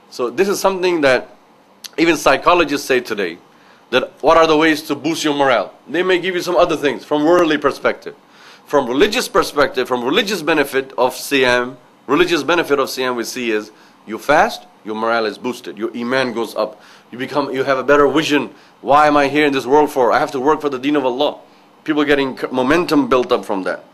So this is something that even psychologists say today, that what are the ways to boost your morale? They may give you some other things from worldly perspective. From religious perspective, from religious benefit of Siyam, we see is you fast, your morale is boosted, your iman goes up, you have a better vision. Why am I here in this world for? I have to work for the deen of Allah. People getting momentum built up from that.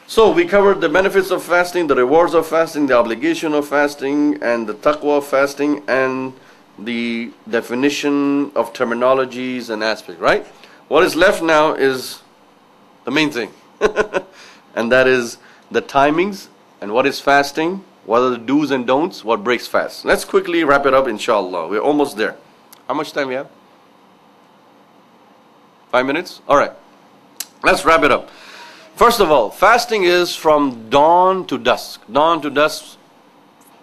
So we covered the benefits of fasting, the rewards of fasting, the obligation of fasting, and the taqwa of fasting, and the definition of terminologies and aspects, right? What is left now is the main thing. And that is the timings and what is fasting, what are the do's and don'ts, what breaks fast. Let's quickly wrap it up, inshallah. We're almost there. How much time we have? 5 minutes? Alright. Let's wrap it up. First of all, fasting is from dawn to dusk. Dawn to dusk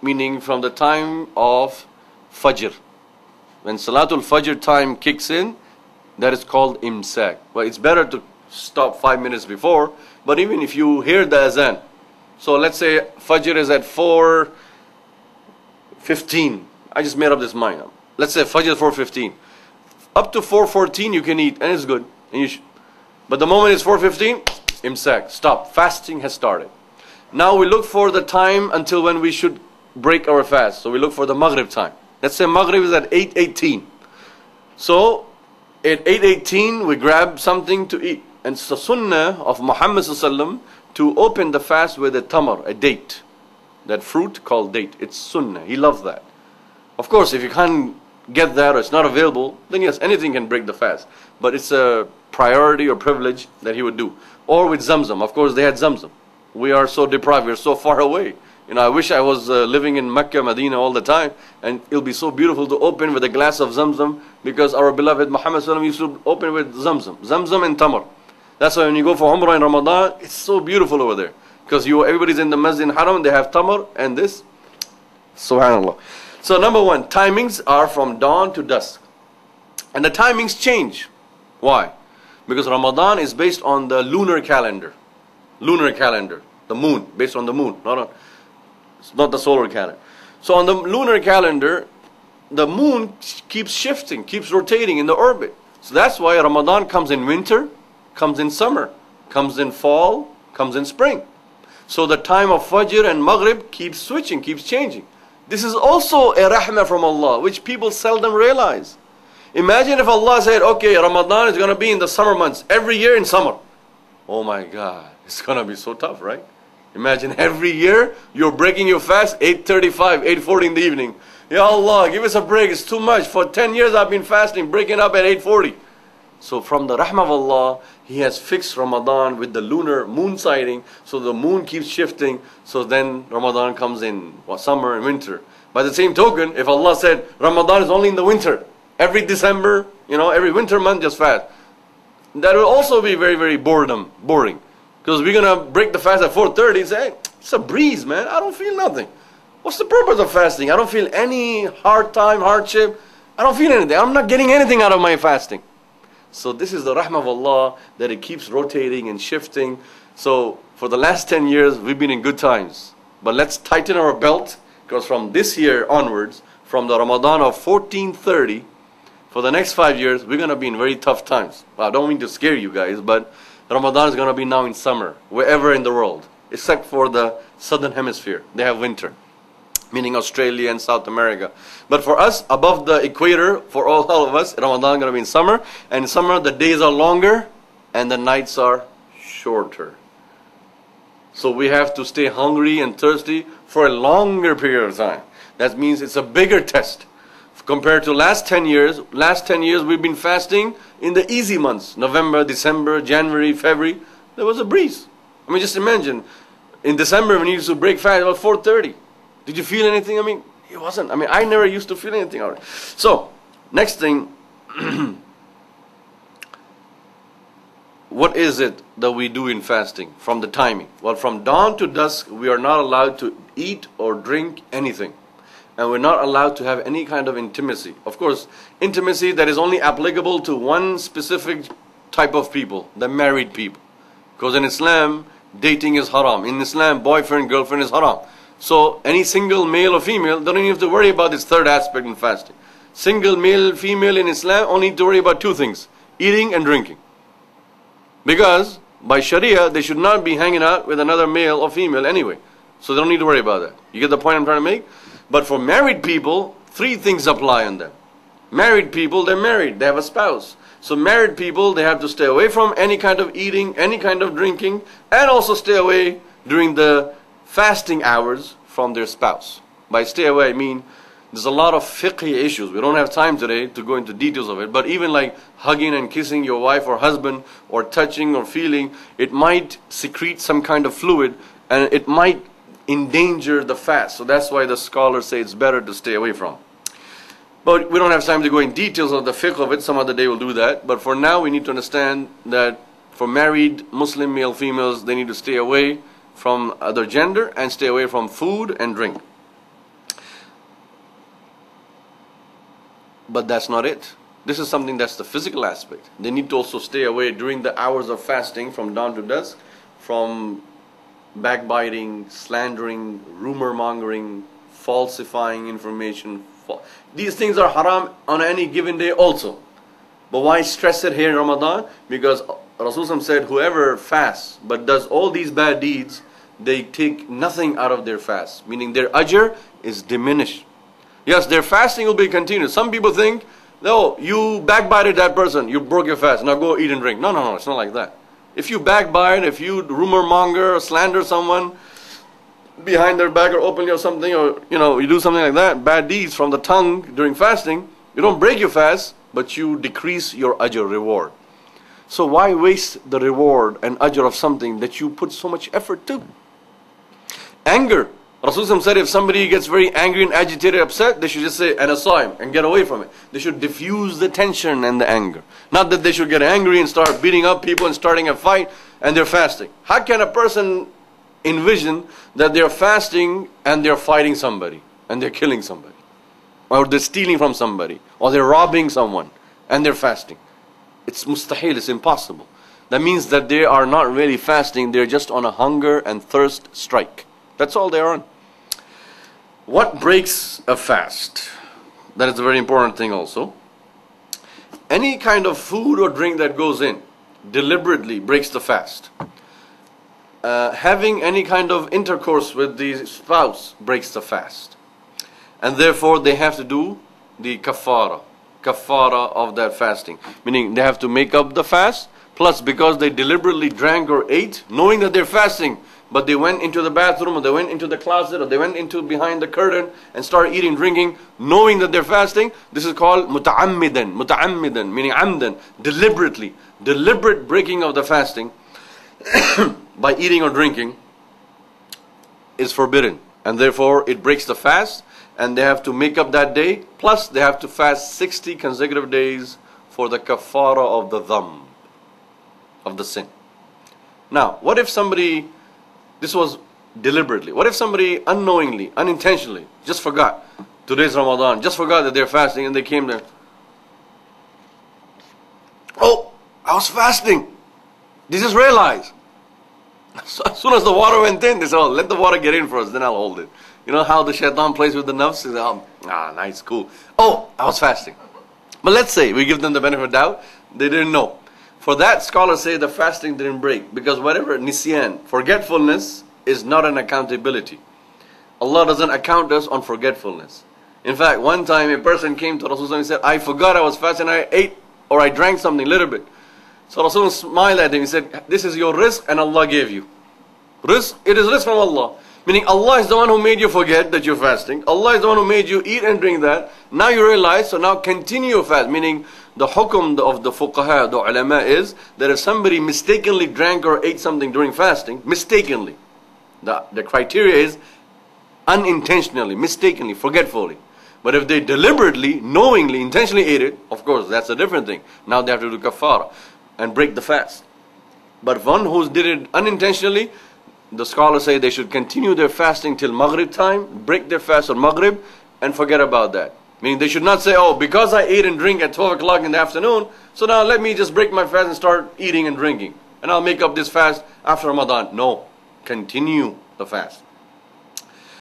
meaning from the time of Fajr. When Salatul Fajr time kicks in, that is called imsak. Well, it's better to stop 5 minutes before, but even if you hear the azan, so let's say Fajr is at 4:15. I just made up this mind. Let's say Fajr 4:15. Up to 4:14 you can eat and it's good. But the moment it's 4:15, imsak, stop. Fasting has started. Now we look for the time until when we should break our fast. So we look for the Maghrib time. Let's say Maghrib is at 8:18. So at 8:18 we grab something to eat. And it's the sunnah of Muhammad sallallahu to open the fast with a tamar, a date. That fruit called date. It's sunnah. He loves that. Of course, if you can't get that or it's not available, then yes, anything can break the fast. But it's a priority or privilege that he would do. Or with Zamzam. Of course, they had Zamzam. We are so deprived. We're so far away. I wish I was living in Mecca, Medina all the time. And it'll be so beautiful to open with a glass of Zamzam, because our beloved Muhammad sallallahu used to open with Zamzam. Zamzam and tamar. That's why when you go for Umrah in Ramadan, it's so beautiful over there. Because everybody's in the Masjid Haram, they have tamar and this. Subhanallah. So number one, timings are from dawn to dusk. And the timings change. Why? Because Ramadan is based on the lunar calendar. Lunar calendar. The moon, based on the moon. Not the solar calendar. So on the lunar calendar, the moon keeps shifting, keeps rotating in the orbit. So that's why Ramadan comes in winter, comes in summer, comes in fall, comes in spring. So the time of Fajr and Maghrib keeps switching, keeps changing. This is also a rahmah from Allah, which people seldom realize. Imagine if Allah said, okay, Ramadan is going to be in the summer months, every year in summer. Oh my God, it's going to be so tough, right? Imagine every year you're breaking your fast 8:35, 8:40 in the evening. Ya Allah, give us a break, it's too much. For 10 years I've been fasting, breaking up at 8:40. So from the rahmah of Allah, He has fixed Ramadan with the lunar moon sighting, so the moon keeps shifting, so then Ramadan comes in summer and winter. By the same token, if Allah said Ramadan is only in the winter, every December, every winter month just fast, that will also be very, very boring. Because we're going to break the fast at 4:30 and say, hey, it's a breeze, man. I don't feel nothing. What's the purpose of fasting? I don't feel any hardship. I don't feel anything. I'm not getting anything out of my fasting. So this is the rahmah of Allah, that it keeps rotating and shifting. So for the last 10 years, we've been in good times. But let's tighten our belt, because from this year onwards, from the Ramadan of 1430, for the next 5 years, we're going to be in very tough times. Well, I don't mean to scare you guys, but Ramadan is going to be now in summer, wherever in the world, except for the southern hemisphere. They have winter, meaning Australia and South America. But for us, above the equator, for all of us, Ramadan is going to be in summer. And in summer, the days are longer and the nights are shorter. So we have to stay hungry and thirsty for a longer period of time. That means it's a bigger test. Compared to last 10 years we've been fasting in the easy months. November, December, January, February. There was a breeze. I mean, just imagine, in December when you used to break fast about 4:30. Did you feel anything? I mean, it wasn't. I never used to feel anything already. So, next thing, what is it that we do in fasting from the timing? Well, from dawn to dusk, we are not allowed to eat or drink anything. And we're not allowed to have any kind of intimacy. Of course, intimacy that is only applicable to one specific type of people, the married people. Because in Islam, dating is haram. In Islam, boyfriend, girlfriend is haram. So any single male or female, they don't even have to worry about this third aspect in fasting. Single male, female in Islam only need to worry about two things: eating and drinking. Because by Sharia, they should not be hanging out with another male or female anyway. So they don't need to worry about that. You get the point I'm trying to make? But for married people, three things apply on them. Married people, they're married, they have a spouse. So married people, they have to stay away from any kind of eating, any kind of drinking, and also stay away during the fasting hours from their spouse. By stay away, I mean there's a lot of fiqh issues. We don't have time today to go into details of it. But even like hugging and kissing your wife or husband, or touching or feeling, it might secrete some kind of fluid, and it might endanger the fast. So that's why the scholars say it's better to stay away from. But we don't have time to go in details of the fiqh of it. Some other day we'll do that. But for now, we need to understand that for married Muslim male females, they need to stay away from other gender and stay away from food and drink. But that's not it. This is something that's the physical aspect. They need to also stay away during the hours of fasting from dawn to dusk from backbiting, slandering, rumor mongering, falsifying information. These things are haram on any given day also. But why stress it here in Ramadan? Because Rasulullah said whoever fasts but does all these bad deeds, they take nothing out of their fast. Meaning their ajr is diminished. Yes, their fasting will be continued. Some people think, no, you backbited that person, you broke your fast, now go eat and drink. No, it's not like that. If you backbite, if you rumor monger or slander someone behind their back or openly or something, or you do something like that, bad deeds from the tongue during fasting, you don't break your fast, but you decrease your ajr reward. So why waste the reward and ajr of something that you put so much effort to? Anger. Rasulullah said if somebody gets very angry and agitated, upset, they should just say, "Ana sa'im," and get away from it. They should diffuse the tension and the anger. Not that they should get angry and start beating up people and starting a fight and they're fasting. How can a person envision that they're fasting and they're fighting somebody and they're killing somebody? Or they're stealing from somebody, or they're robbing someone and they're fasting? It's mustahil, it's impossible. That means that they are not really fasting, they're just on a hunger and thirst strike. That's all they're on. What breaks a fast? That is a very important thing also. Any kind of food or drink that goes in deliberately breaks the fast. Having any kind of intercourse with the spouse breaks the fast. And therefore they have to do the kafara of that fasting. Meaning they have to make up the fast, plus because they deliberately drank or ate, knowing that they're fasting, but they went into the bathroom, or they went into the closet, or they went into behind the curtain and started eating, drinking, knowing that they're fasting. This is called muta'ammidan, meaning amdan, deliberate breaking of the fasting by eating or drinking is forbidden. And therefore it breaks the fast, and they have to make up that day, plus they have to fast 60 consecutive days for the kafara of the dhanb, of the sin. Now, what if somebody, this was deliberately, what if somebody unknowingly, unintentionally, just forgot, today's Ramadan, just forgot that they're fasting, and they came there, oh, I was fasting. They just realized. So as soon as the water went in, they said, oh, let the water get in first, then I'll hold it. You know how the shaitan plays with the nafs? He said, oh, nice, cool. Oh, I was fasting. But let's say we give them the benefit of doubt, they didn't know. For that, scholars say the fasting didn't break, because whatever nisyan, forgetfulness, is not an accountability. Allah doesn't account us on forgetfulness. In fact, one time a person came to Rasulullah and said, I forgot I was fasting, I ate or I drank something a little bit. So Rasulullah smiled at him. He said, this is your rizq and Allah gave you. Rizq, it is rizq from Allah. Meaning Allah is the one who made you forget that you're fasting. Allah is the one who made you eat and drink that. Now you realize, so now continue your fast. Meaning the hukum of the fuqaha, the ulama, is that if somebody mistakenly drank or ate something during fasting, mistakenly, the criteria is unintentionally, mistakenly, forgetfully. But if they deliberately, knowingly, intentionally ate it, of course, that's a different thing. Now they have to do kafara and break the fast. But one who did it unintentionally, the scholars say they should continue their fasting till Maghrib time, break their fast on Maghrib, and forget about that. Meaning they should not say, oh, because I ate and drink at 12 o'clock in the afternoon, so now let me just break my fast and start eating and drinking, and I'll make up this fast after Ramadan. No, continue the fast.